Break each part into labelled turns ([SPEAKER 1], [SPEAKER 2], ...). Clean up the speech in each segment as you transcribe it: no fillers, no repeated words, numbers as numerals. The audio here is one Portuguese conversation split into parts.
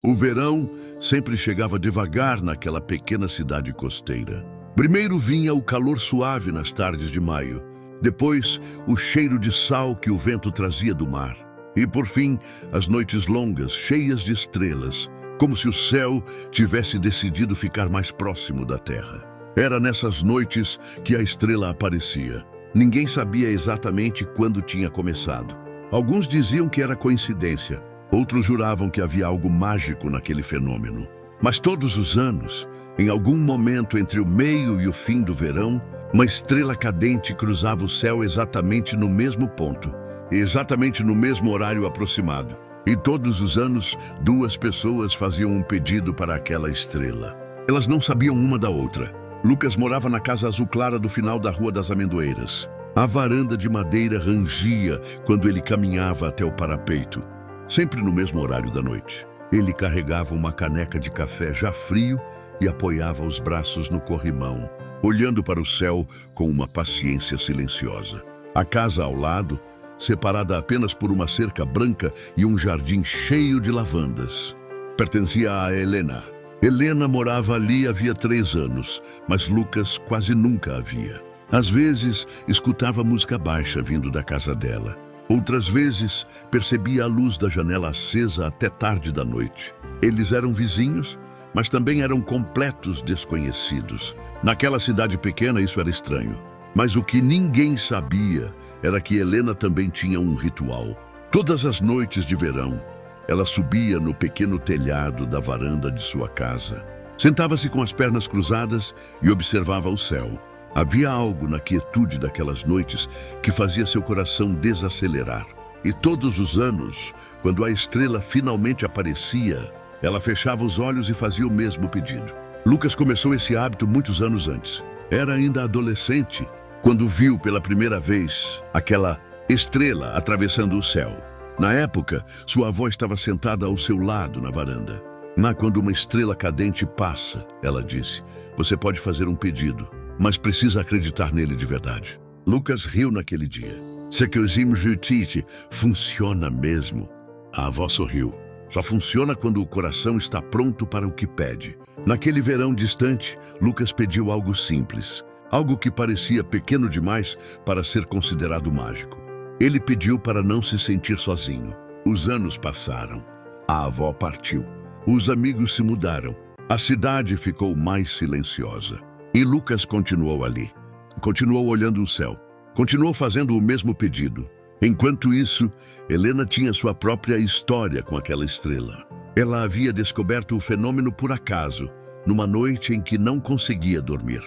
[SPEAKER 1] O verão sempre chegava devagar naquela pequena cidade costeira. Primeiro vinha o calor suave nas tardes de maio, depois o cheiro de sal que o vento trazia do mar, e por fim as noites longas, cheias de estrelas, como se o céu tivesse decidido ficar mais próximo da terra. Era nessas noites que a estrela aparecia. Ninguém sabia exatamente quando tinha começado. Alguns diziam que era coincidência, outros juravam que havia algo mágico naquele fenômeno. Mas todos os anos, em algum momento entre o meio e o fim do verão, uma estrela cadente cruzava o céu exatamente no mesmo ponto, e exatamente no mesmo horário aproximado. E todos os anos, duas pessoas faziam um pedido para aquela estrela. Elas não sabiam uma da outra. Lucas morava na casa azul clara do final da Rua das Amendoeiras. A varanda de madeira rangia quando ele caminhava até o parapeito, sempre no mesmo horário da noite. Ele carregava uma caneca de café já frio e apoiava os braços no corrimão, olhando para o céu com uma paciência silenciosa. A casa ao lado, separada apenas por uma cerca branca e um jardim cheio de lavandas, pertencia a Helena. Helena morava ali havia 3 anos, mas Lucas quase nunca a via. Às vezes, escutava música baixa vindo da casa dela. Outras vezes, percebia a luz da janela acesa até tarde da noite. Eles eram vizinhos, mas também eram completos desconhecidos. Naquela cidade pequena, isso era estranho. Mas o que ninguém sabia era que Helena também tinha um ritual. Todas as noites de verão, ela subia no pequeno telhado da varanda de sua casa. Sentava-se com as pernas cruzadas e observava o céu. Havia algo na quietude daquelas noites que fazia seu coração desacelerar. E todos os anos, quando a estrela finalmente aparecia, ela fechava os olhos e fazia o mesmo pedido. Lucas começou esse hábito muitos anos antes. Era ainda adolescente quando viu pela primeira vez aquela estrela atravessando o céu. Na época, sua avó estava sentada ao seu lado na varanda. Mas quando uma estrela cadente passa, ela disse, você pode fazer um pedido, mas precisa acreditar nele de verdade. Lucas riu naquele dia. Se que funciona mesmo. A avó sorriu. Só funciona quando o coração está pronto para o que pede. Naquele verão distante, Lucas pediu algo simples. Algo que parecia pequeno demais para ser considerado mágico. Ele pediu para não se sentir sozinho. Os anos passaram. A avó partiu. Os amigos se mudaram. A cidade ficou mais silenciosa. E Lucas continuou ali. Continuou olhando o céu. Continuou fazendo o mesmo pedido. Enquanto isso, Helena tinha sua própria história com aquela estrela. Ela havia descoberto o fenômeno por acaso, numa noite em que não conseguia dormir.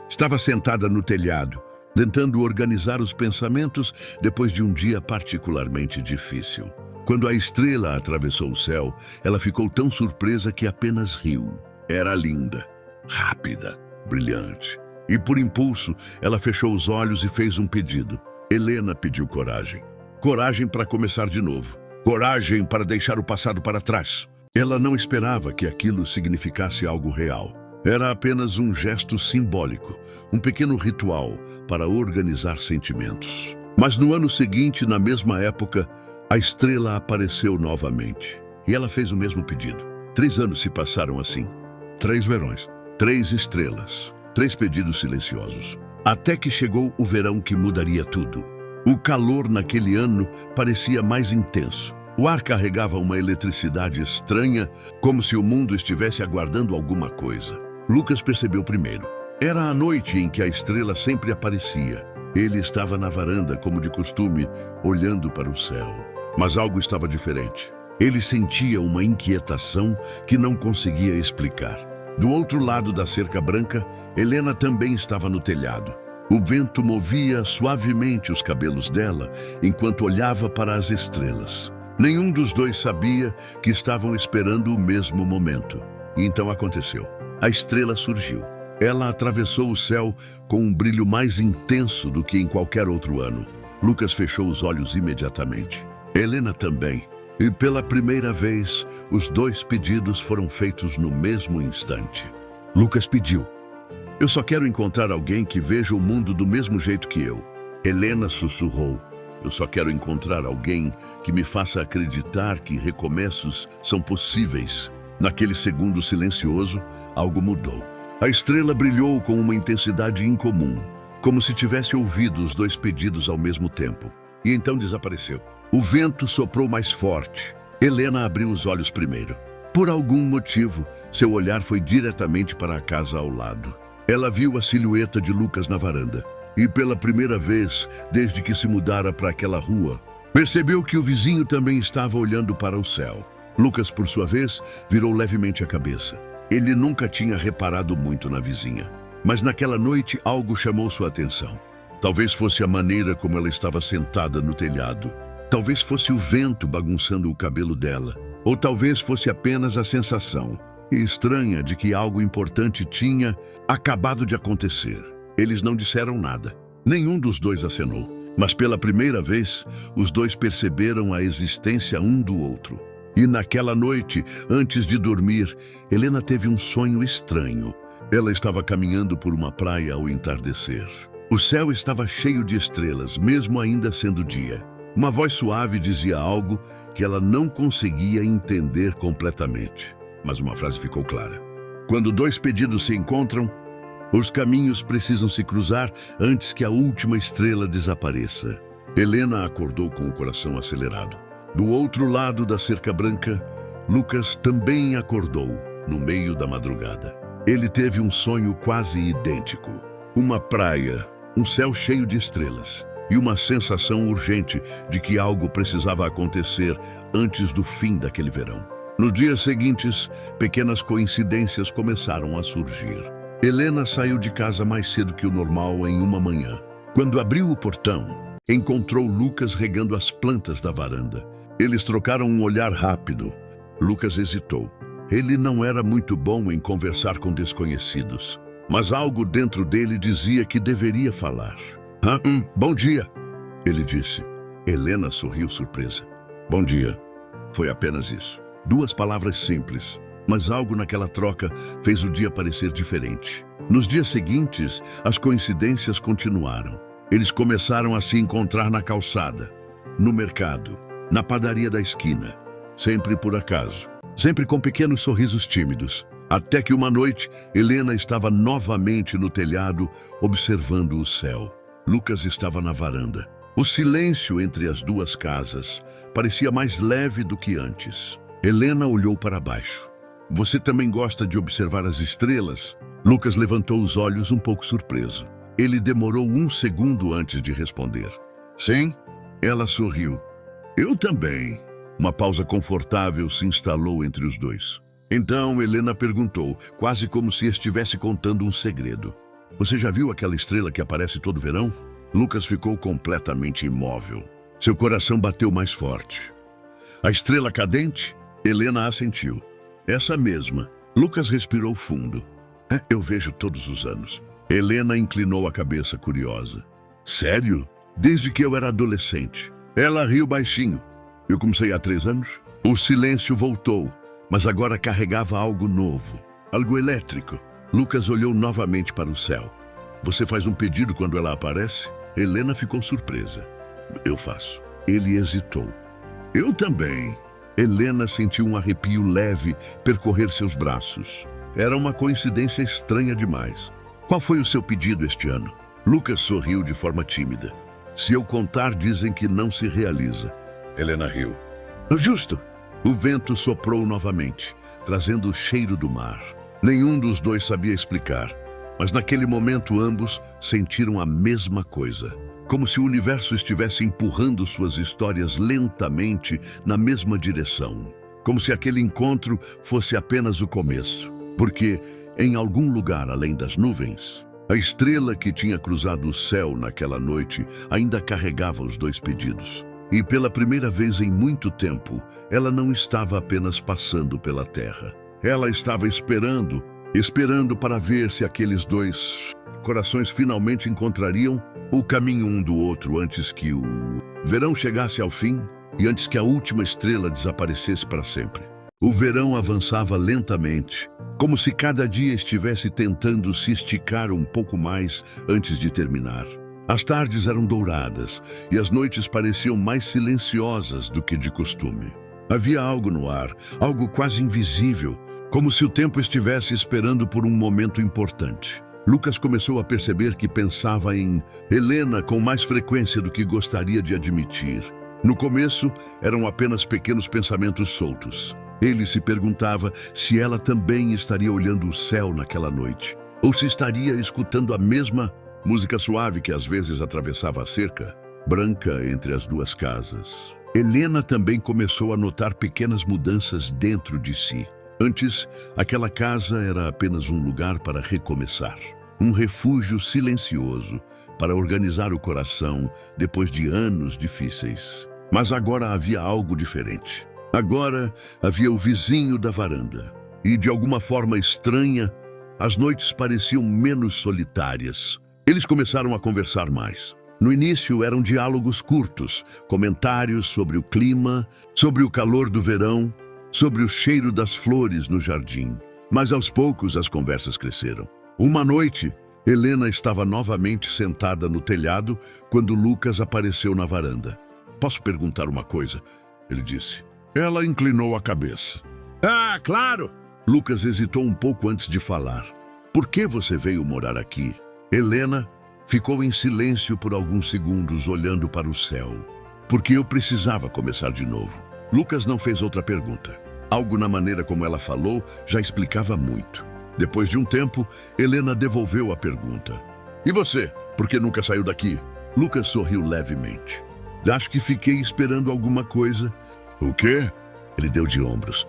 [SPEAKER 1] Estava sentada no telhado, tentando organizar os pensamentos depois de um dia particularmente difícil. Quando a estrela atravessou o céu, ela ficou tão surpresa que apenas riu. Era linda, rápida, brilhante. E por impulso, ela fechou os olhos e fez um pedido. Helena pediu coragem. Coragem para começar de novo. Coragem para deixar o passado para trás. Ela não esperava que aquilo significasse algo real. Era apenas um gesto simbólico, um pequeno ritual para organizar sentimentos. Mas no ano seguinte, na mesma época, a estrela apareceu novamente. E ela fez o mesmo pedido. 3 anos se passaram assim. 3 verões, 3 estrelas, 3 pedidos silenciosos. Até que chegou o verão que mudaria tudo. O calor naquele ano parecia mais intenso. O ar carregava uma eletricidade estranha, como se o mundo estivesse aguardando alguma coisa. Lucas percebeu primeiro. Era a noite em que a estrela sempre aparecia. Ele estava na varanda, como de costume, olhando para o céu. Mas algo estava diferente. Ele sentia uma inquietação que não conseguia explicar. Do outro lado da cerca branca, Helena também estava no telhado. O vento movia suavemente os cabelos dela enquanto olhava para as estrelas. Nenhum dos dois sabia que estavam esperando o mesmo momento. E então aconteceu. A estrela surgiu. Ela atravessou o céu com um brilho mais intenso do que em qualquer outro ano. Lucas fechou os olhos imediatamente. Helena também. E pela primeira vez, os 2 pedidos foram feitos no mesmo instante. Lucas pediu. Eu só quero encontrar alguém que veja o mundo do mesmo jeito que eu. Helena sussurrou. Eu só quero encontrar alguém que me faça acreditar que recomeços são possíveis. Naquele segundo silencioso, algo mudou. A estrela brilhou com uma intensidade incomum, como se tivesse ouvido os dois pedidos ao mesmo tempo. E então desapareceu. O vento soprou mais forte. Helena abriu os olhos primeiro. Por algum motivo, seu olhar foi diretamente para a casa ao lado. Ela viu a silhueta de Lucas na varanda. E pela primeira vez, desde que se mudara para aquela rua, percebeu que o vizinho também estava olhando para o céu. Lucas, por sua vez, virou levemente a cabeça. Ele nunca tinha reparado muito na vizinha. Mas naquela noite algo chamou sua atenção. Talvez fosse a maneira como ela estava sentada no telhado. Talvez fosse o vento bagunçando o cabelo dela. Ou talvez fosse apenas a sensação estranha de que algo importante tinha acabado de acontecer. Eles não disseram nada. Nenhum dos dois acenou. Mas pela primeira vez, os dois perceberam a existência um do outro. E naquela noite, antes de dormir, Helena teve um sonho estranho. Ela estava caminhando por uma praia ao entardecer. O céu estava cheio de estrelas, mesmo ainda sendo dia. Uma voz suave dizia algo que ela não conseguia entender completamente. Mas uma frase ficou clara. Quando dois pedidos se encontram, os caminhos precisam se cruzar antes que a última estrela desapareça. Helena acordou com o coração acelerado. Do outro lado da cerca branca, Lucas também acordou, no meio da madrugada. Ele teve um sonho quase idêntico. Uma praia, um céu cheio de estrelas e uma sensação urgente de que algo precisava acontecer antes do fim daquele verão. Nos dias seguintes, pequenas coincidências começaram a surgir. Helena saiu de casa mais cedo que o normal em uma manhã. Quando abriu o portão, encontrou Lucas regando as plantas da varanda. Eles trocaram um olhar rápido. Lucas hesitou. Ele não era muito bom em conversar com desconhecidos, mas algo dentro dele dizia que deveria falar. Bom dia, ele disse. Helena sorriu surpresa. Bom dia. Foi apenas isso. Duas palavras simples, mas algo naquela troca fez o dia parecer diferente. Nos dias seguintes, as coincidências continuaram. Eles começaram a se encontrar na calçada, no mercado, na padaria da esquina. Sempre por acaso, sempre com pequenos sorrisos tímidos. Até que uma noite, Helena estava novamente no telhado, observando o céu. Lucas estava na varanda. O silêncio entre as duas casas parecia mais leve do que antes. Helena olhou para baixo. Você também gosta de observar as estrelas? Lucas levantou os olhos um pouco surpreso. Ele demorou um segundo antes de responder. Sim? Ela sorriu. Eu também. Uma pausa confortável se instalou entre os dois. Então Helena perguntou, quase como se estivesse contando um segredo. Você já viu aquela estrela que aparece todo verão? Lucas ficou completamente imóvel. Seu coração bateu mais forte. A estrela cadente? Helena assentiu. Essa mesma. Lucas respirou fundo. Eu vejo todos os anos. Helena inclinou a cabeça curiosa. Sério? Desde que eu era adolescente. Ela riu baixinho. Eu comecei há 3 anos. O silêncio voltou, mas agora carregava algo novo. Algo elétrico. Lucas olhou novamente para o céu. Você faz um pedido quando ela aparece? Helena ficou surpresa. Eu faço. Ele hesitou. Eu também. Helena sentiu um arrepio leve percorrer seus braços. Era uma coincidência estranha demais. Qual foi o seu pedido este ano? Lucas sorriu de forma tímida. Se eu contar, dizem que não se realiza. Helena riu. Justo. O vento soprou novamente, trazendo o cheiro do mar. Nenhum dos dois sabia explicar, mas naquele momento ambos sentiram a mesma coisa. Como se o universo estivesse empurrando suas histórias lentamente na mesma direção. Como se aquele encontro fosse apenas o começo. Porque, em algum lugar além das nuvens, a estrela que tinha cruzado o céu naquela noite ainda carregava os dois pedidos. E pela primeira vez em muito tempo, ela não estava apenas passando pela terra. Ela estava esperando para ver se aqueles dois corações finalmente encontrariam o caminho um do outro antes que o verão chegasse ao fim e antes que a última estrela desaparecesse para sempre. O verão avançava lentamente, como se cada dia estivesse tentando se esticar um pouco mais antes de terminar. As tardes eram douradas e as noites pareciam mais silenciosas do que de costume. Havia algo no ar, algo quase invisível, como se o tempo estivesse esperando por um momento importante. Lucas começou a perceber que pensava em Helena com mais frequência do que gostaria de admitir. No começo, eram apenas pequenos pensamentos soltos. Ele se perguntava se ela também estaria olhando o céu naquela noite, ou se estaria escutando a mesma música suave que às vezes atravessava a cerca branca entre as duas casas. Helena também começou a notar pequenas mudanças dentro de si. Antes, aquela casa era apenas um lugar para recomeçar, um refúgio silencioso para organizar o coração depois de anos difíceis. Mas agora havia algo diferente. Agora havia o vizinho da varanda. E, de alguma forma estranha, as noites pareciam menos solitárias. Eles começaram a conversar mais. No início eram diálogos curtos, comentários sobre o clima, sobre o calor do verão, sobre o cheiro das flores no jardim. Mas aos poucos as conversas cresceram. Uma noite, Helena estava novamente sentada no telhado quando Lucas apareceu na varanda. "Posso perguntar uma coisa?" ele disse. Ela inclinou a cabeça. "Ah, claro!" Lucas hesitou um pouco antes de falar. "Por que você veio morar aqui?" Helena ficou em silêncio por alguns segundos, olhando para o céu. "Porque eu precisava começar de novo." Lucas não fez outra pergunta. Algo na maneira como ela falou já explicava muito. Depois de um tempo, Helena devolveu a pergunta. "E você? Por que nunca saiu daqui?" Lucas sorriu levemente. "Acho que fiquei esperando alguma coisa." "O quê?" Ele deu de ombros.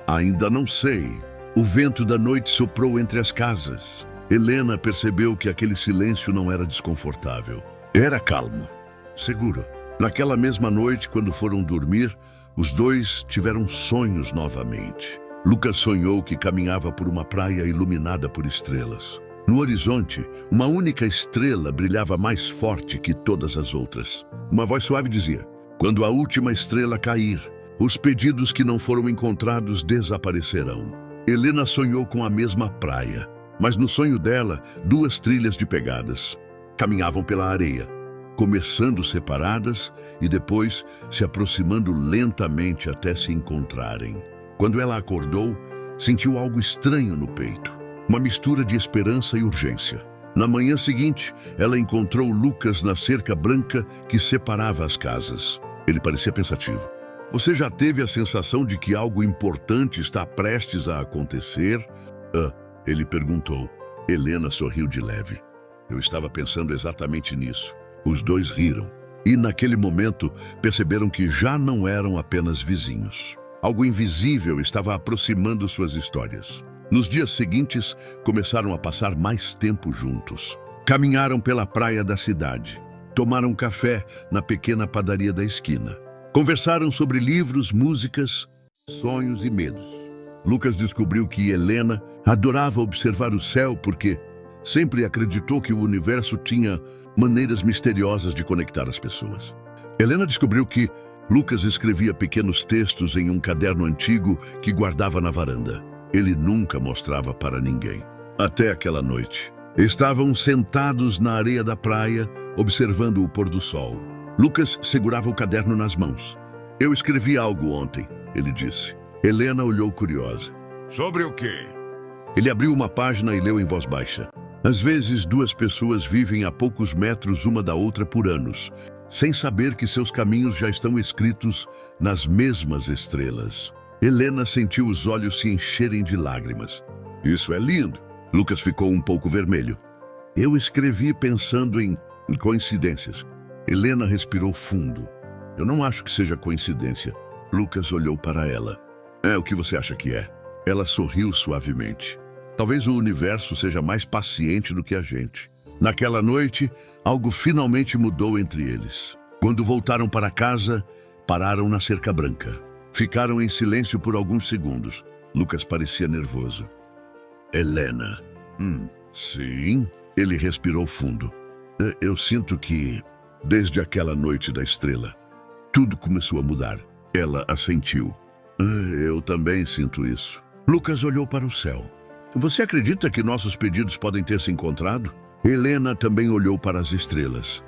[SPEAKER 1] Ainda não sei." O vento da noite soprou entre as casas. Helena percebeu que aquele silêncio não era desconfortável. Era calmo, seguro. Naquela mesma noite, quando foram dormir, os dois tiveram sonhos novamente. Lucas sonhou que caminhava por uma praia iluminada por estrelas. No horizonte, uma única estrela brilhava mais forte que todas as outras. Uma voz suave dizia: "Quando a última estrela cair, os pedidos que não foram encontrados desaparecerão." Helena sonhou com a mesma praia, mas no sonho dela, duas trilhas de pegadas caminhavam pela areia, começando separadas e depois se aproximando lentamente até se encontrarem. Quando ela acordou, sentiu algo estranho no peito, uma mistura de esperança e urgência. Na manhã seguinte, ela encontrou Lucas na cerca branca que separava as casas. Ele parecia pensativo. "Você já teve a sensação de que algo importante está prestes a acontecer?" Ele perguntou. Helena sorriu de leve. "Eu estava pensando exatamente nisso." Os dois riram. E naquele momento perceberam que já não eram apenas vizinhos. Algo invisível estava aproximando suas histórias. Nos dias seguintes, começaram a passar mais tempo juntos. Caminharam pela praia da cidade. Tomaram café na pequena padaria da esquina. Conversaram sobre livros, músicas, sonhos e medos. Lucas descobriu que Helena adorava observar o céu porque sempre acreditou que o universo tinha maneiras misteriosas de conectar as pessoas. Helena descobriu que Lucas escrevia pequenos textos em um caderno antigo que guardava na varanda. Ele nunca mostrava para ninguém. Até aquela noite. Estavam sentados na areia da praia, observando o pôr do sol. Lucas segurava o caderno nas mãos. "Eu escrevi algo ontem", ele disse. Helena olhou curiosa. "Sobre o quê?" Ele abriu uma página e leu em voz baixa. "Às vezes, duas pessoas vivem a poucos metros uma da outra por anos, sem saber que seus caminhos já estão escritos nas mesmas estrelas." Helena sentiu os olhos se encherem de lágrimas. "Isso é lindo." Lucas ficou um pouco vermelho. "Eu escrevi pensando em coincidências." Helena respirou fundo. "Eu não acho que seja coincidência." Lucas olhou para ela. "É o que você acha que é?" Ela sorriu suavemente. "Talvez o universo seja mais paciente do que a gente." Naquela noite, algo finalmente mudou entre eles. Quando voltaram para casa, pararam na cerca branca. Ficaram em silêncio por alguns segundos. Lucas parecia nervoso. "Helena." Sim?" Ele respirou fundo. Eu sinto que, desde aquela noite da estrela, tudo começou a mudar." Ela assentiu. "Eu também sinto isso." Lucas olhou para o céu. "Você acredita que nossos pedidos podem ter se encontrado?" Helena também olhou para as estrelas.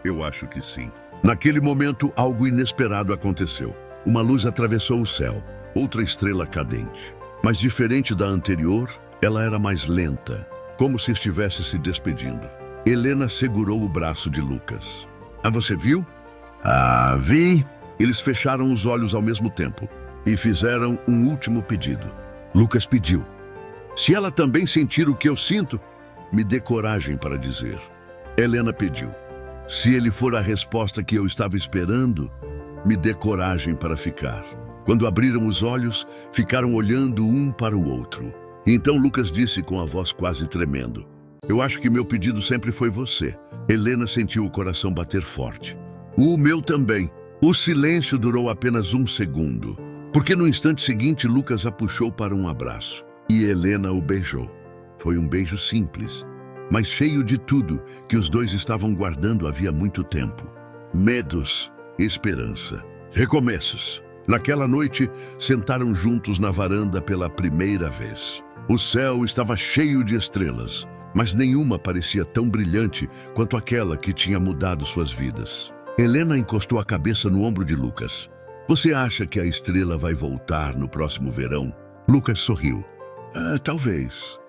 [SPEAKER 1] "Eu acho que sim." Naquele momento, algo inesperado aconteceu. Uma luz atravessou o céu. outra estrela cadente. Mas diferente da anterior, ela era mais lenta, como se estivesse se despedindo. Helena segurou o braço de Lucas. Ah, você viu? Ah, vi. Eles fecharam os olhos ao mesmo tempo e fizeram um último pedido. Lucas pediu: se ela também sentir o que eu sinto, me dê coragem para dizer. Helena pediu: se ele for a resposta que eu estava esperando, me dê coragem para ficar. Quando abriram os olhos, ficaram olhando um para o outro. Então Lucas disse com a voz quase tremendo: eu acho que meu pedido sempre foi você. Helena sentiu o coração bater forte. O meu também. O silêncio durou apenas um segundo, porque no instante seguinte Lucas a puxou para um abraço e Helena o beijou. Foi um beijo simples, mas cheio de tudo que os dois estavam guardando havia muito tempo. Medos, esperança, recomeços. Naquela noite, sentaram juntos na varanda pela primeira vez. O céu estava cheio de estrelas, mas nenhuma parecia tão brilhante quanto aquela que tinha mudado suas vidas. Helena encostou a cabeça no ombro de Lucas. Você acha que a estrela vai voltar no próximo verão? Lucas sorriu. Talvez.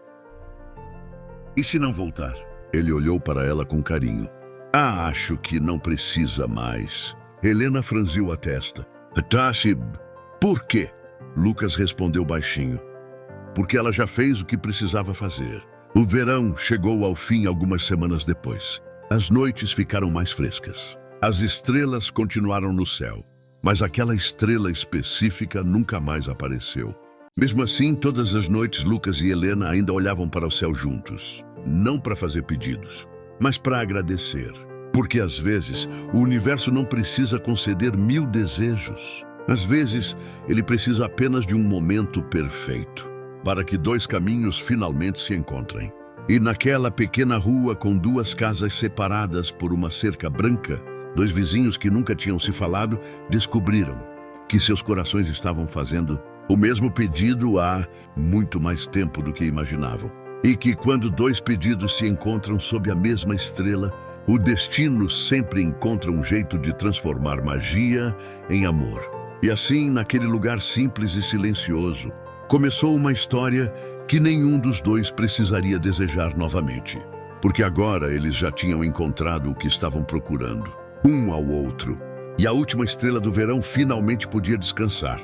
[SPEAKER 1] E se não voltar? Ele olhou para ela com carinho. Acho que não precisa mais. Helena franziu a testa. Tassi, por quê? Lucas respondeu baixinho. Porque ela já fez o que precisava fazer. O verão chegou ao fim algumas semanas depois. As noites ficaram mais frescas. As estrelas continuaram no céu, mas aquela estrela específica nunca mais apareceu. Mesmo assim, todas as noites Lucas e Helena ainda olhavam para o céu juntos. Não para fazer pedidos, mas para agradecer. Porque às vezes o universo não precisa conceder 1000 desejos. Às vezes ele precisa apenas de um momento perfeito, para que dois caminhos finalmente se encontrem. E naquela pequena rua com 2 casas separadas por uma cerca branca, 2 vizinhos que nunca tinham se falado descobriram que seus corações estavam fazendo o mesmo pedido há muito mais tempo do que imaginavam. E que quando 2 pedidos se encontram sob a mesma estrela, o destino sempre encontra um jeito de transformar magia em amor. E assim, naquele lugar simples e silencioso, começou uma história que nenhum dos dois precisaria desejar novamente. Porque agora eles já tinham encontrado o que estavam procurando, um ao outro. E a última estrela do verão finalmente podia descansar.